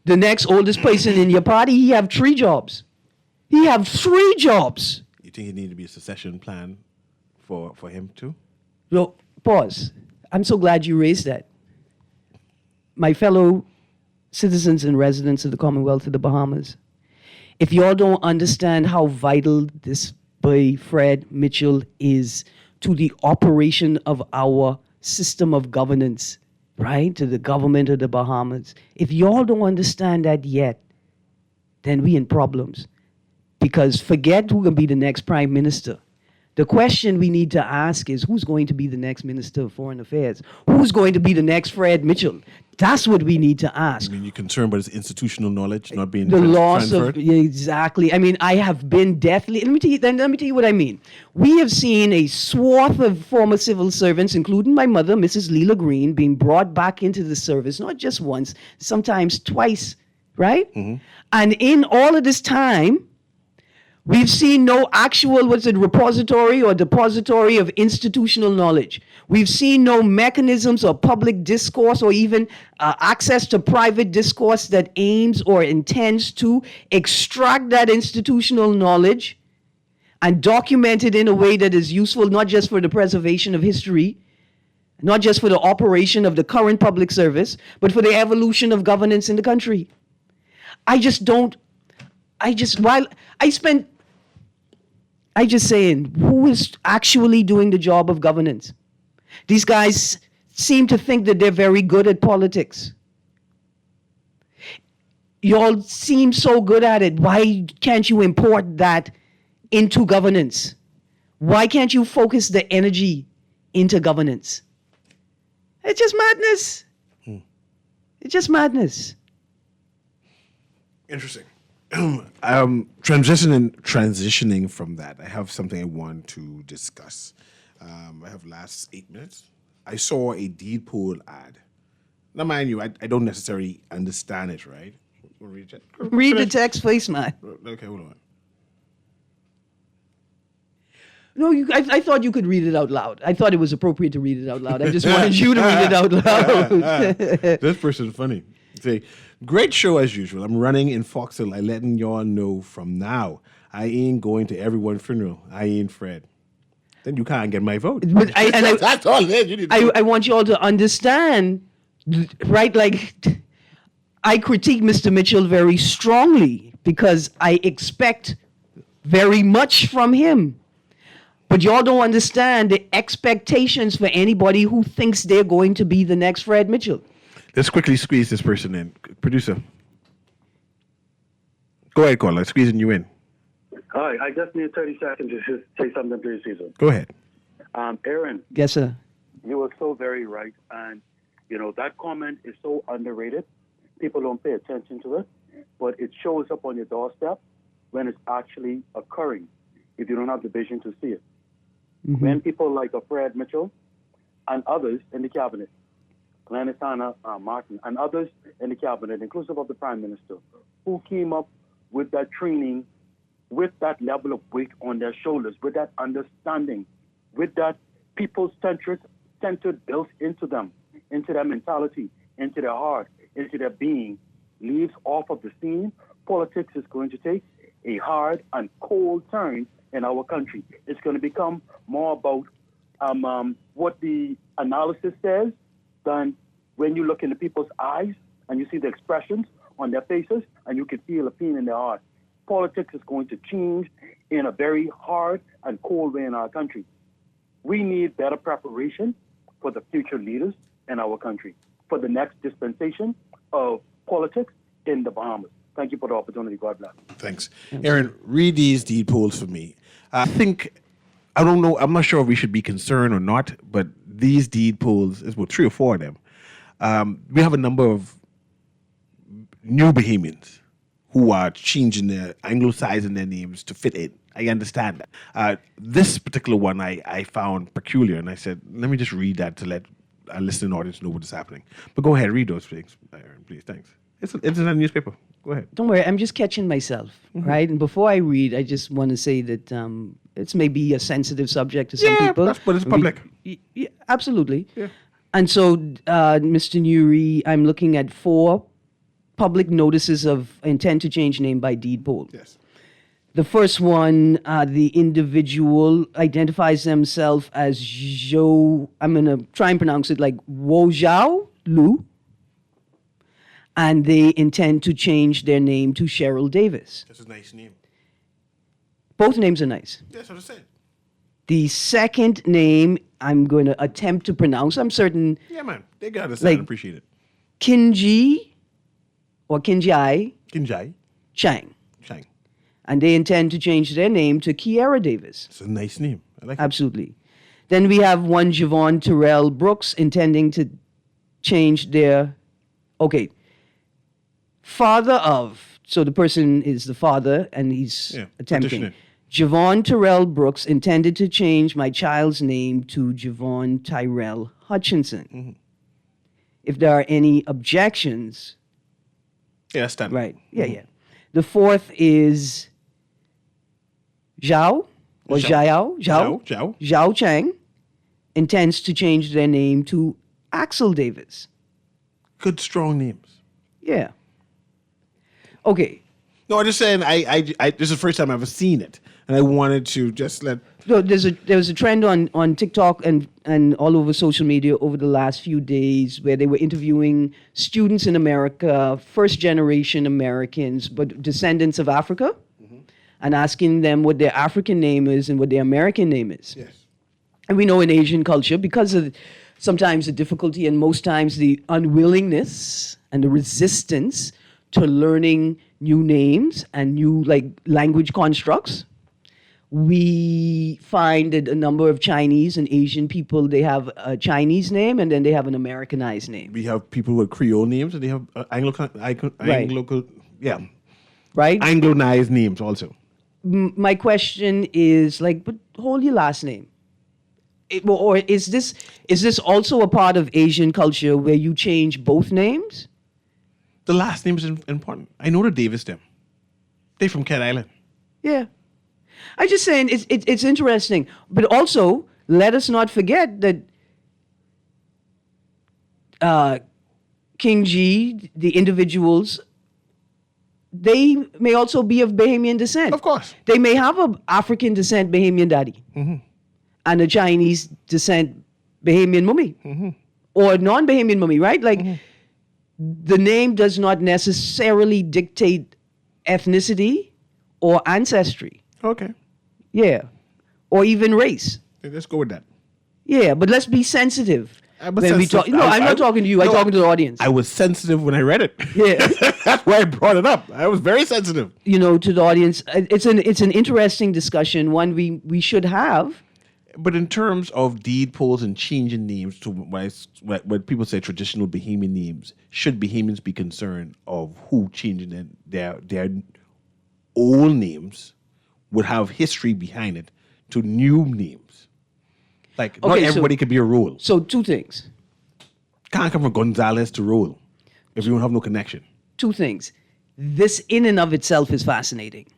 the next oldest person in your party, he have 3 jobs. He have 3 jobs. You think it need to be a secession plan for him too? No, pause. I'm so glad you raised that. My fellow citizens and residents of the Commonwealth of the Bahamas, if y'all don't understand how vital this boy Fred Mitchell is to the operation of our system of governance, right, to the government of the Bahamas, if y'all don't understand that yet, then we in problems. Because forget who can be the next prime minister. The question we need to ask is, who's going to be the next Minister of Foreign Affairs? Who's going to be the next Fred Mitchell? That's what we need to ask. I mean, you're concerned about his institutional knowledge not being The loss transferred? of, exactly. I mean, I have been deathly, let me tell you what I mean. We have seen a swath of former civil servants, including my mother, Mrs. Leela Green, being brought back into the service, not just once, sometimes twice, right? And in all of this time, we've seen no actual, repository or depository of institutional knowledge. We've seen no mechanisms or public discourse or even access to private discourse that aims or intends to extract that institutional knowledge and document it in a way that is useful not just for the preservation of history, not just for the operation of the current public service, but for the evolution of governance in the country. I'm just saying, who is actually doing the job of governance? These guys seem to think that they're very good at politics. You all seem so good at it. Why can't you import that into governance? Why can't you focus the energy into governance? It's just madness. It's just madness. Interesting. Transitioning from that, I have something I want to discuss. I have last 8 minutes. I saw a deed poll ad. Now, mind you, I don't necessarily understand it, right? Read the text, please, man. Okay, hold on. No, I thought you could read it out loud. I thought it was appropriate to read it out loud. I just wanted you to read it out loud. This person's funny. Say, great show as usual. I'm running in Foxhill. I'm letting y'all know from now. I ain't going to everyone's funeral. I ain't Fred. Then you can't get my vote. But that's all it is. You need to I want you all to understand, right? Like, I critique Mr. Mitchell very strongly because I expect very much from him. But y'all don't understand the expectations for anybody who thinks they're going to be the next Fred Mitchell. Let's quickly squeeze this person in. Producer. Go ahead, caller. Squeezing you in. Hi, I just need 30 seconds to just say something, please, Cecil. Go ahead. Aaron. Yes, sir. You were so very right. And, that comment is so underrated. People don't pay attention to it. But it shows up on your doorstep when it's actually occurring, if you don't have the vision to see it. When people like Fred Mitchell and others in the cabinet, Glennisana Martin, and others in the cabinet, inclusive of the Prime Minister, who came up with that training, with that level of weight on their shoulders, with that understanding, with that people-centered built into them, into their mentality, into their heart, into their being, leaves off of the scene, politics is going to take a hard and cold turn in our country. It's going to become more about what the analysis says than when you look into people's eyes and you see the expressions on their faces and you can feel a pain in their heart. Politics is going to change in a very hard and cold way in our country. We need better preparation for the future leaders in our country, for the next dispensation of politics in the Bahamas. Thank you for the opportunity. God bless. Thanks. Aaron, read these deed polls for me. I don't know, I'm not sure if we should be concerned or not, but these deed polls, there's about 3 or 4 of them. We have a number of new Bahamians who are changing their, anglicizing their names to fit in. I understand that. This particular one I found peculiar, and I said, let me just read that to let our listening audience know what is happening. But go ahead, read those things, Aaron, please. Thanks. It's in a newspaper. Go ahead. Don't worry, I'm just catching myself, right? And before I read, I just want to say that it's maybe a sensitive subject to some people. But it's public. Yeah, absolutely. Yeah. And so, Mr. Newry, I'm looking at 4 public notices of intent to change name by deed poll. Yes. The first one, the individual identifies themselves as Zhou, I'm going to try and pronounce it like Wo Zhao Lu, and they intend to change their name to Cheryl Davis. That's a nice name. Both names are nice. That's what I said. The second name I'm going to attempt to pronounce, I'm certain. Yeah, man. They got to Like- appreciate it. Kinji or Kinjai Kinjai. Chang. Chang. And they intend to change their name to Kiara Davis. It's a nice name. I like it. Absolutely. Then we have one Javon Terrell Brooks intending to change their, father of, so the person is the father and he's attempting. petitioning. Javon Terrell Brooks intended to change my child's name to Javon Tyrell Hutchinson. Mm-hmm. If there are any objections, Yeah, that's done. right? Yeah. The fourth is Zhao or Zhao. Zhao Chang intends to change their name to Axel Davis. Good, strong names. Yeah. Okay. No, I'm just saying, I this is the first time I've ever seen it. And I wanted to just let... So there was a trend on TikTok and all over social media over the last few days where they were interviewing students in America, first generation Americans, but descendants of Africa, and asking them what their African name is and what their American name is. Yes. And we know in Asian culture, because of sometimes the difficulty and most times the unwillingness and the resistance to learning new names and new language constructs, we find that a number of Chinese and Asian people, they have a Chinese name and then they have an Americanized name. We have people with Creole names and they have Right. Anglo-nized names also. My question is but hold your last name. Or is this also a part of Asian culture where you change both names? The last name is important. I know the Davis them. They're from Cat Island. Yeah. I'm just saying it's interesting. But also, let us not forget that King G, the individuals, they may also be of Bahamian descent. Of course. They may have an African descent Bahamian daddy and a Chinese descent Bahamian mummy or non-Bahamian mummy, right? The name does not necessarily dictate ethnicity or ancestry. Okay. Yeah. Or even race. Okay, let's go with that. Yeah, but let's be sensitive. I'm when we talk. No, I'm not talking to you. I'm talking to the audience. I was sensitive when I read it. Yeah. That's why I brought it up. I was very sensitive. To the audience. It's an interesting discussion, one we should have. But in terms of deed polls and changing names to what people say traditional Bahamian names, should Bahamians be concerned of who changing their old names would have history behind it to new names? Not everybody could be a Rule. So 2 things. Can't come from Gonzalez to Rule if you don't have no connection. 2 things. This in and of itself is fascinating.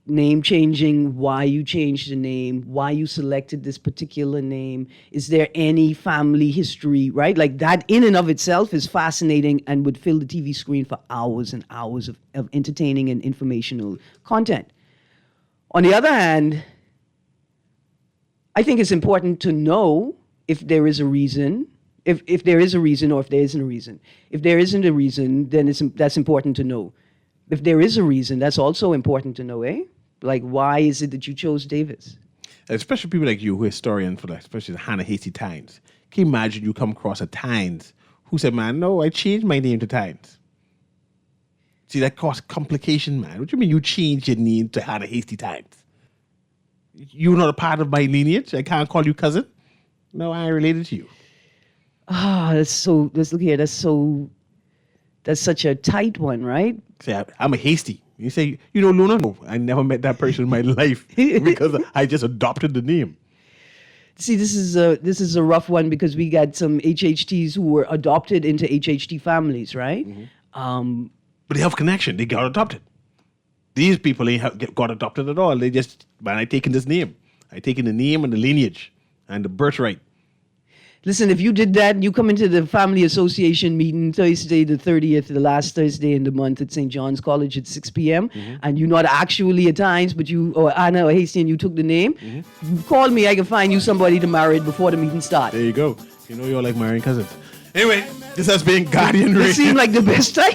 Name changing, why you changed the name, why you selected this particular name. Is there any family history, right? That in and of itself is fascinating and would fill the TV screen for hours and hours of entertaining and informational content. On the other hand, I think it's important to know if there is a reason, if there is a reason or if there isn't a reason. If there isn't a reason, then that's important to know. If there is a reason, that's also important to know, eh? Why is it that you chose Davis? Especially people like you who are historians for especially the Hannah Hasty Tynes. Can you imagine you come across a Tynes who said, man, no, I changed my name to Tynes. See, that caused complication, man. What do you mean you changed your name to Hannah Hasty Tynes? You're not a part of my lineage? I can't call you cousin? No, I ain't related to you. Let's look here. That's That's such a tight one, right? Say, I'm a hasty. You say, Luna? No, I never met that person in my life because I just adopted the name. See, this is a rough one because we got some HHTs who were adopted into HHT families, right? Mm-hmm. But they have connection. They got adopted. These people ain't got adopted at all. They just, I taken this name. I taken the name and the lineage and the birthright. Listen, if you did that, you come into the family association meeting Thursday the 30th, the last Thursday in the month at St. John's College at 6 p.m., and you're not actually at times, but you, or Anna or Hasty, and you took the name, call me. I can find you somebody to marry before the meeting starts. There you go. You're like marrying cousins. Anyway, this has been Guardian Radio. It seemed like the best time.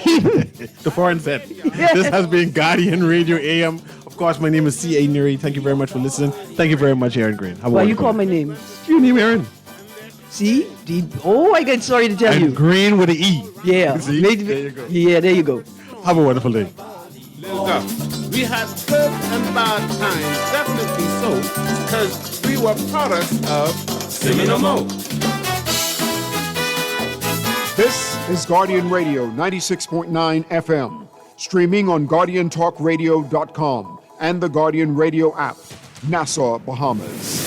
The foreign set. This has been Guardian Radio AM. Of course, my name is C.A. Newry. Thank you very much for listening. Thank you very much, Aaron Green. Why you call my name? Your name, Aaron. See? I get sorry to tell you. Green with an E. Yeah. See? There you go. Yeah, there you go. Have a wonderful day. We had good and bad times, definitely so, because we were products of Seminole Mo. This is Guardian Radio 96.9 FM, streaming on GuardianTalkRadio.com and the Guardian Radio app, Nassau, Bahamas.